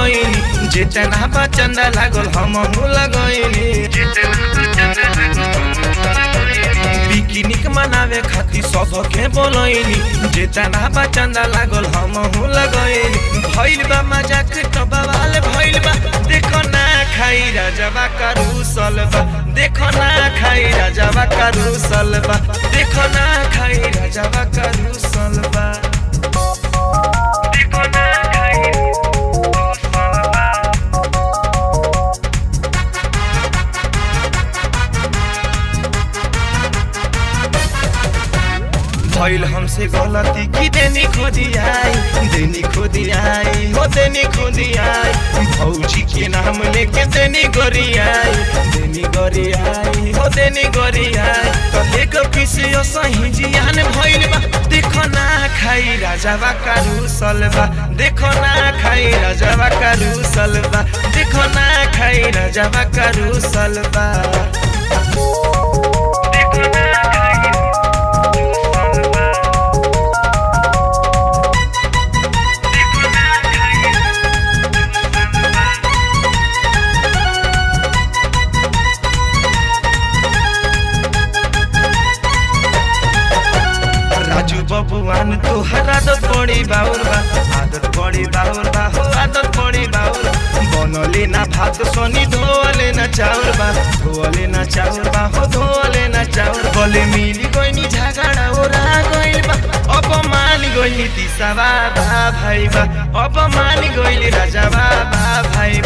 लगैनी जेतना बा चंदा लागल हमहू लगैनी पिकनिक मनावे खातिर सबके बोलैनी जेतना बा चंदा लागल हमहू लगैनी भइल बा मजाक तो बवाल भइल बा देखो ना खाई राजवा करूसल बा देखो ना खाई राजवा करूसल बा देखो ना खाई राजवा करूसल बा देखो ना खाई भइल हमसे गलती की देनी खोदी आई हो देनी खोदी आई भौजी के नाम लेके देनी गोरी आई हो देनी गोरी आई कले को किसी सही जियान भइल बा देखो ना खाई राजवा करूसल बा देखो ना खाई राजवा करूसल बा देखो ना खाई राजवा करूसल बा देखो ना बबुआन तोहर आदत बड़ी बाउर बा आदत बड़ी बाउर बा हो आदत बड़ी बाउर बनले ना भात सोनी धोले ना चाउर बा धोले ना चाउर बा हो धोले ना चाउर बोले मिली गइनी झगड़ा ओरा गइल बा अब मानी गइनी दिसावा बा भाई बा अब मानी गइली राजावा बा भाई